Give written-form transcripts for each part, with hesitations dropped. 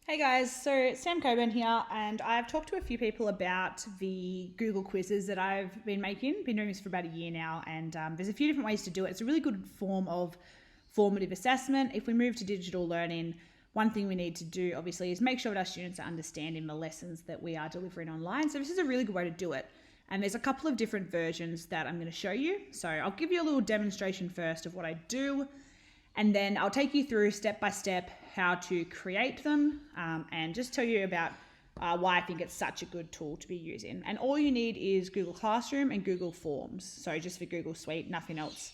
Hey guys, so Sam Coburn here, and I've talked to a few people about the Google quizzes that I've been making. Been doing this for about a year now, and there's a few different ways to do it. It's a really good form of formative assessment. If we move to digital learning, one thing we need to do, obviously, is make sure that our students are understanding the lessons that we are delivering online. So this is a really good way to do it. And there's a couple of different versions that I'm going to show you. So I'll give you a little demonstration first of what I do, and then I'll take you through step by step how to create them and just tell you about why I think it's such a good tool to be using. And all you need is Google Classroom and Google Forms. So just for Google Suite, nothing else.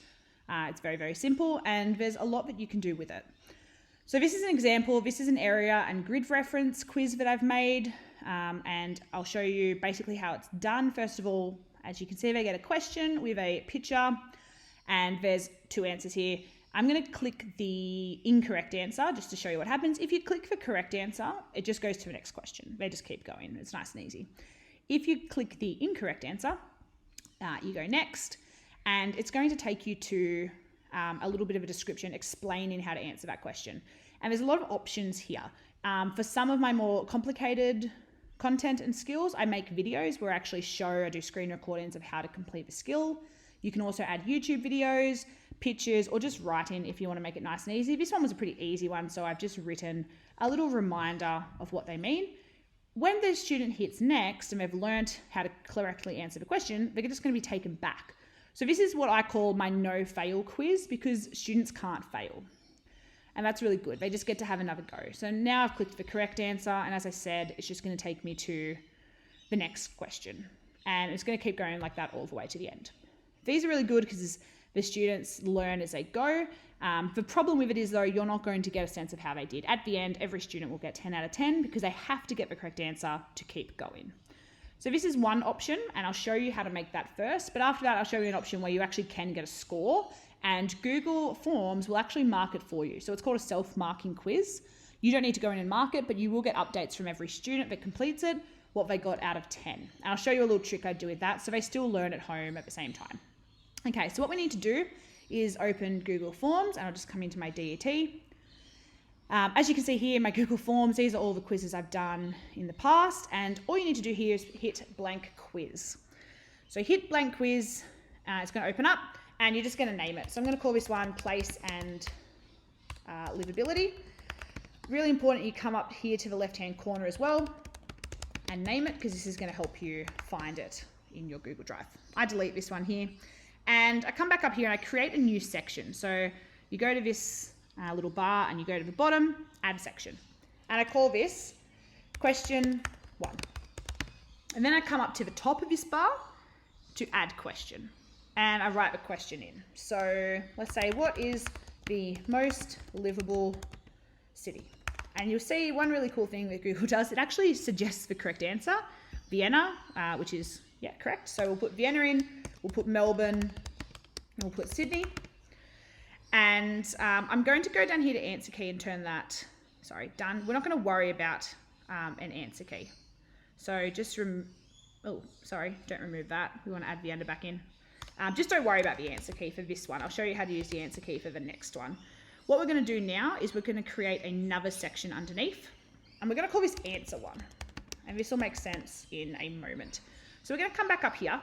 It's very, very simple, and there's a lot that you can do with it. So this is an example. This is an area and grid reference quiz that I've made, and I'll show you basically how it's done. First of all, as you can see, they get a question with a picture, and there's two answers here. I'm going to click the incorrect answer just to show you what happens. If you click the correct answer, it just goes to the next question. They just keep going. It's nice and easy. If you click the incorrect answer, you go next, and it's going to take you to a little bit of a description explaining how to answer that question. And there's a lot of options here. For some of my more complicated content and skills, I make videos where I actually I do screen recordings of how to complete the skill. You can also add YouTube videos, pictures, or just writing if you want to make it nice and easy. This one was a pretty easy one, so I've just written a little reminder of what they mean. When the student hits next and they've learnt how to correctly answer the question, they're just going to be taken back. So this is what I call my no-fail quiz, because students can't fail. And that's really good. They just get to have another go. So now I've clicked the correct answer, and as I said, it's just going to take me to the next question. And it's going to keep going like that all the way to the end. These are really good because the students learn as they go. The problem with it is, though, you're not going to get a sense of how they did. At the end, every student will get 10 out of 10 because they have to get the correct answer to keep going. So this is one option, and I'll show you how to make that first. But after that, I'll show you an option where you actually can get a score, and Google Forms will actually mark it for you. So it's called a self-marking quiz. You don't need to go in and mark it, but you will get updates from every student that completes it, what they got out of 10. And I'll show you a little trick I do with that, so they still learn at home at the same time. Okay, so what we need to do is open Google Forms, and I'll just come into my DET. As you can see here, my Google Forms, these are all the quizzes I've done in the past, and all you need to do here is hit blank quiz. So hit blank quiz, it's going to open up, and you're just going to name it. So I'm going to call this one place and livability. Really important you come up here to the left-hand corner as well and name it, because this is going to help you find it in your Google Drive. I delete this one here. And I come back up here and I create a new section. So you go to this little bar and you go to the bottom, add section. And I call this question 1. And then I come up to the top of this bar to add question. And I write the question in. So let's say, what is the most livable city? And you'll see one really cool thing that Google does. It actually suggests the correct answer, Vienna, which is, correct. So we'll put Vienna in. We'll put Melbourne, and we'll put Sydney. And I'm going to go down here to answer key and turn that, done. We're not going to worry about an answer key. So just, don't remove that. We want to add Vienna back in. Just don't worry about the answer key for this one. I'll show you how to use the answer key for the next one. What we're going to do now is we're going to create another section underneath, and we're going to call this answer 1. And this will make sense in a moment. So we're going to come back up here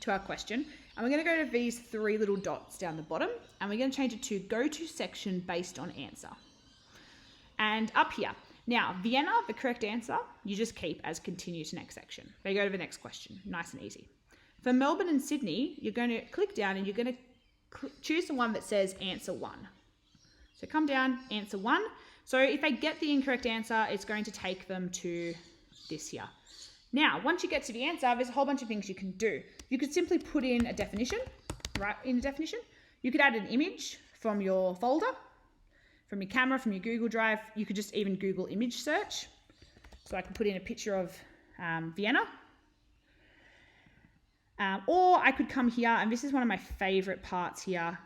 to our question, and we're going to go to these 3 little dots down the bottom, and we're going to change it to go to section based on answer. And up here, now Vienna, the correct answer, you just keep as continue to next section. They go to the next question, nice and easy. For Melbourne and Sydney, you're going to click down and you're going to choose the one that says answer 1. So come down, answer 1. So if they get the incorrect answer, it's going to take them to this here. Now, once you get to the answer, there's a whole bunch of things you can do. You could simply put in a definition, right in the definition. You could add an image from your folder, from your camera, from your Google Drive. You could just even Google image search. So I can put in a picture of Vienna. Or I could come here, and this is one of my favorite parts here,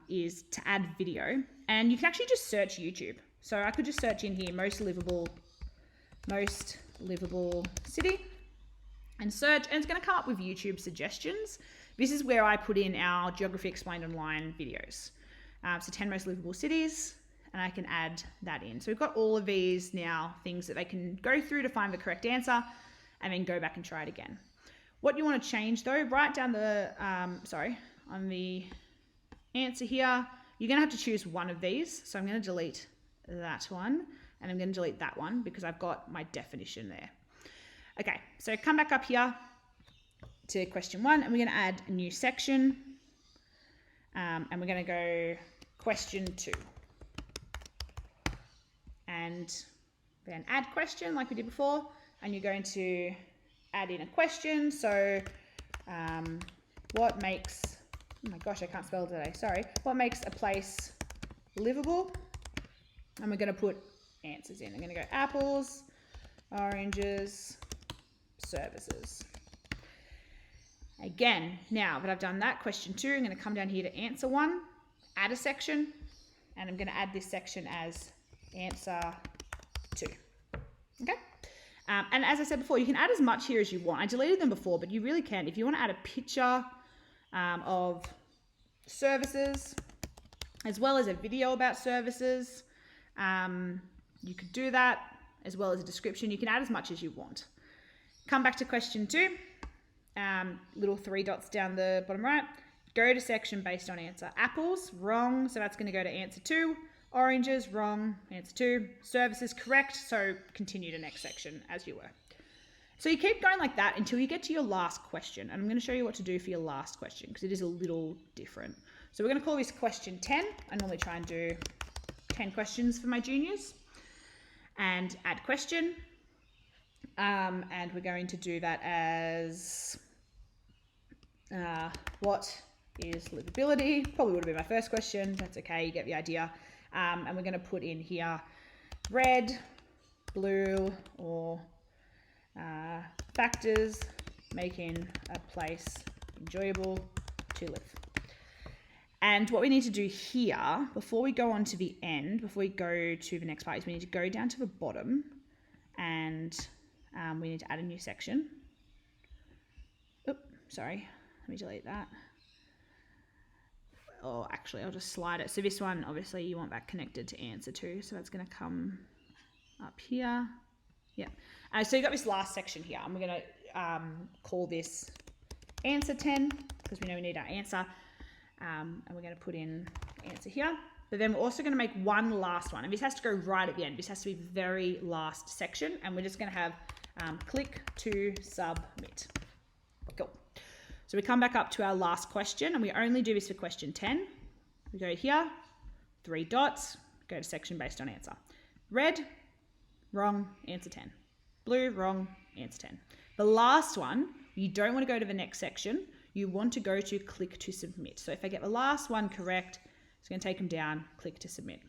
is to add video. And you can actually just search YouTube. So I could just search in here, most livable city, and search, and it's going to come up with YouTube suggestions. This is where I put in our Geography Explained Online videos. So 10 most livable cities, and I can add that in. So we've got all of these now things that they can go through to find the correct answer and then go back and try it again. What you want to change though, right down the, on the answer here, you're going to have to choose one of these. So I'm going to delete that one and I'm going to delete that one because I've got my definition there. Okay, so come back up here to question 1 and we're going to add a new section and we're going to go question 2 and then add question like we did before, and you're going to add in a question. So what makes, oh my gosh, I can't spell today, sorry. What makes a place livable? And we're going to put answers in. I'm going to go apples, oranges, services. Again, now that I've done that, question 2, I'm going to come down here to answer 1, add a section, and I'm going to add this section as answer 2. Okay? And as I said before, you can add as much here as you want. I deleted them before, but you really can. If you want to add a picture of services, as well as a video about services, you could do that, as well as a description. You can add as much as you want. Come back to question 2, little 3 dots down the bottom right. Go to section based on answer. Apples, wrong, so that's going to go to answer 2. Oranges, wrong, answer 2. Services, correct, so continue to next section as you were. So you keep going like that until you get to your last question. And I'm going to show you what to do for your last question because it is a little different. So we're going to call this question 10. I normally try and do 10 questions for my juniors. And add question. And we're going to do that as what is livability? Probably would have been my first question. That's okay, you get the idea. And we're going to put in here red, blue, or factors making a place enjoyable to live. And what we need to do here, before we go on to the end, before we go to the next part, is we need to go down to the bottom and we need to add a new section. Oops, sorry, let me delete that. Oh, actually, I'll just slide it. So this one, obviously, you want that connected to answer 2. So that's going to come up here. Yeah. So you've got this last section here. And we're going to call this answer 10 because we know we need our answer. And we're going to put in answer here. But then we're also going to make one last one. And this has to go right at the end. This has to be the very last section. And we're just going to have click to submit. Cool. So we come back up to our last question, and we only do this for question 10. We go here, 3 dots, go to section based on answer. Red, wrong, answer 10. Blue, wrong, answer 10. The last one, you don't want to go to the next section. You want to go to click to submit. So if I get the last one correct, it's going to take them down, click to submit.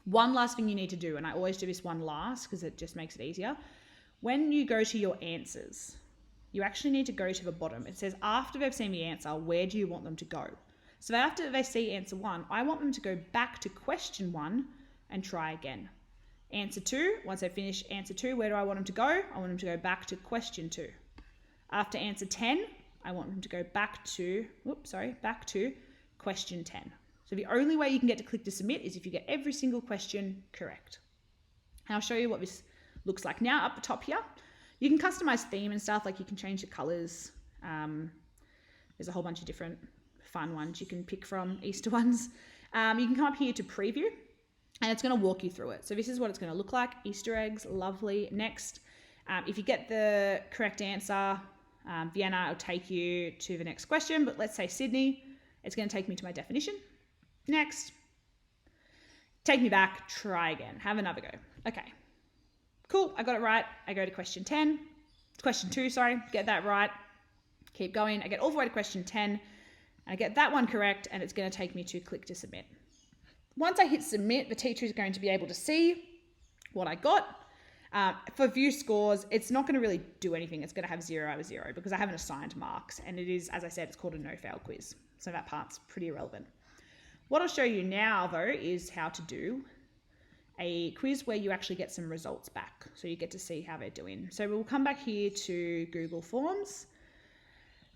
One last thing you need to do, and I always do this one last because it just makes it easier. When you go to your answers, you actually need to go to the bottom. It says after they've seen the answer, where do you want them to go? So after they see answer 1, I want them to go back to question 1 and try again. Answer 2, once they finish answer 2, where do I want them to go? I want them to go back to question 2. After answer 10, I want them to go back to question 10. So the only way you can get to click to submit is if you get every single question correct. And I'll show you what this looks like now up the top here. You can customize theme and stuff, like you can change the colors. There's a whole bunch of different fun ones you can pick from, Easter ones. You can come up here to preview and it's going to walk you through it. So this is what it's going to look like. Easter eggs, lovely. Next, if you get the correct answer, Vienna will take you to the next question, but let's say Sydney, it's going to take me to my definition. Next, take me back, try again, have another go. Okay. Cool, I got it right. I go to question 10, question 2, sorry, get that right. Keep going. I get all the way to question 10. I get that one correct, and it's going to take me to click to submit. Once I hit submit, the teacher is going to be able to see what I got. For view scores, it's not going to really do anything. It's going to have 0 out of 0 because I haven't assigned marks. And it is, as I said, it's called a no-fail quiz. So that part's pretty irrelevant. What I'll show you now, though, is how to do a quiz where you actually get some results back. So you get to see how they're doing. So we'll come back here to Google Forms.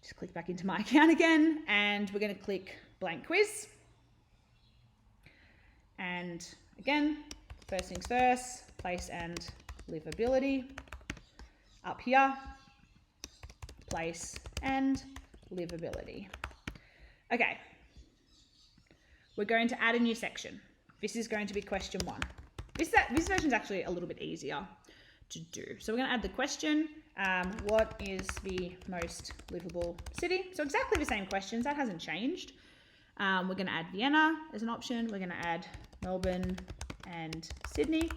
Just click back into my account again, and we're going to click blank quiz. And Again, first things first, place and livability. Up here, place and livability. Okay, we're going to add a new section. This is going to be question 1. This version is actually a little bit easier to do. So we're going to add the question, what is the most livable city? So exactly the same questions, that hasn't changed. We're going to add Vienna as an option. We're going to add Melbourne and Sydney.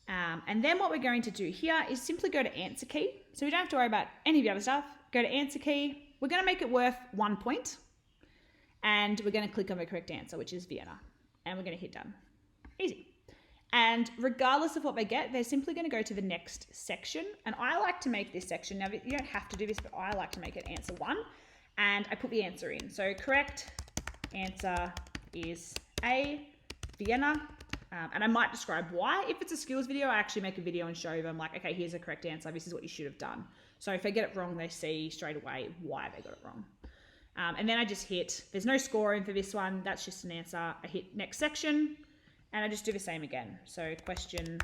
And then what we're going to do here is simply go to answer key. So we don't have to worry about any of the other stuff. Go to answer key. We're going to make it worth 1 point. And we're going to click on the correct answer, which is Vienna. And we're going to hit done. Easy. And regardless of what they get, they're simply going to go to the next section. And I like to make this section, now you don't have to do this, but I like to make it answer 1. And I put the answer in. So correct answer is A, Vienna. And I might describe why. If it's a skills video, I actually make a video and show them like, okay, here's a correct answer. This is what you should have done. So if they get it wrong, they see straight away why they got it wrong. And then I just hit, there's no scoring for this one. That's just an answer. I hit next section and I just do the same again. So question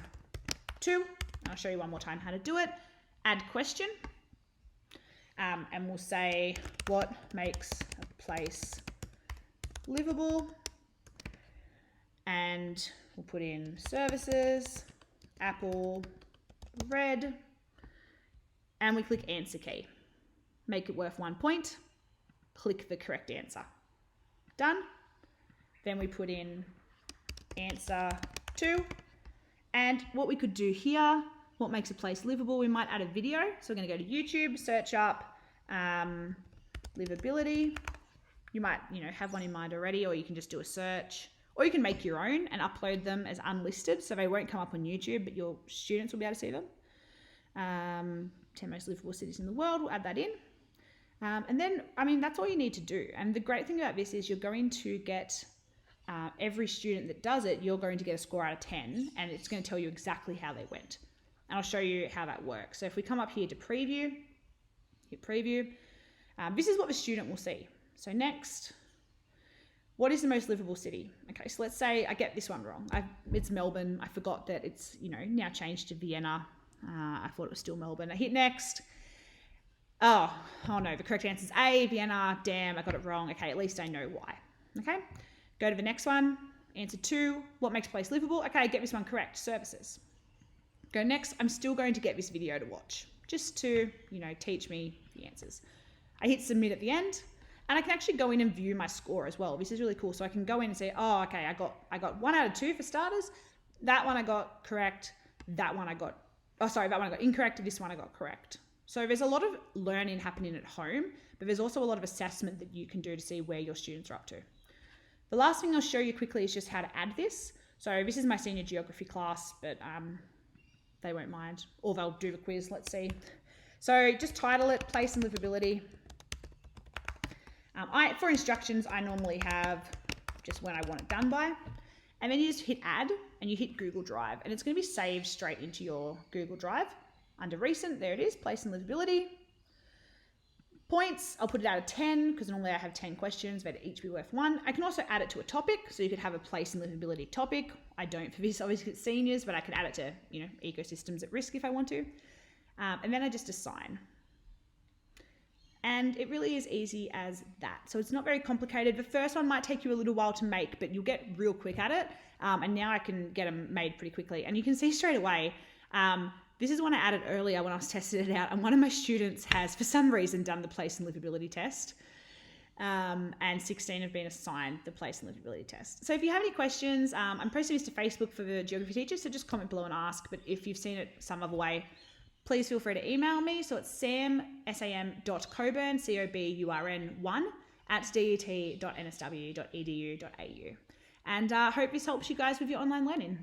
2, I'll show you one more time how to do it. Add question. And we'll say, what makes a place livable? And we'll put in services, apple, red, and we click answer key. Make it worth 1 point. Click the correct answer. Done. Then we put in answer 2. And what we could do here, what makes a place livable, we might add a video. So we're going to go to YouTube, search up livability. You might, have one in mind already, or you can just do a search. Or you can make your own and upload them as unlisted, so they won't come up on YouTube, but your students will be able to see them. 10 most livable cities in the world, we'll add that in. And then, that's all you need to do. And the great thing about this is you're going to get, every student that does it, you're going to get a score out of 10, and it's going to tell you exactly how they went. And I'll show you how that works. So if we come up here to preview, hit preview, this is what the student will see. So next, what is the most livable city? Okay, so let's say I get this one wrong. It's Melbourne. I forgot that it's, now changed to Vienna. I thought it was still Melbourne. I hit next. Oh no, the correct answer is A, Vienna. Damn, I got it wrong. Okay, at least I know why. Okay, go to the next one. Answer 2, what makes a place livable? Okay, get this one correct, services. Go next. I'm still going to get this video to watch, just to, teach me the answers. I hit submit at the end. And I can actually go in and view my score as well. This is really cool. So I can go in and say, oh, okay, I got 1 out of 2 for starters. That one I got correct. That one I got incorrect. This one I got correct. So there's a lot of learning happening at home, but there's also a lot of assessment that you can do to see where your students are up to. The last thing I'll show you quickly is just how to add this. So this is my senior geography class, but they won't mind, or they'll do the quiz. Let's see. So just title it, place and livability. For instructions, I normally have just when I want it done by. And then you just hit add and you hit Google Drive, and it's going to be saved straight into your Google Drive. Under recent, there it is, place and livability. Points, I'll put it out of 10 because normally I have 10 questions, they'd each be worth 1. I can also add it to a topic, so you could have a place and livability topic. I don't for this, obviously it's seniors, but I could add it to, ecosystems at risk if I want to. And then I just assign. And it really is easy as that. So it's not very complicated. The first one might take you a little while to make, but you'll get real quick at it. And now I can get them made pretty quickly. And you can see straight away, this is one I added earlier when I was testing it out. And one of my students has, for some reason, done the place and livability test. And 16 have been assigned the place and livability test. So if you have any questions, I'm posting this to Facebook for the geography teachers, so just comment below and ask. But if you've seen it some other way, please feel free to email me. So it's sam.coburn, COBURN1 @det.nsw.edu.au. And I hope this helps you guys with your online learning.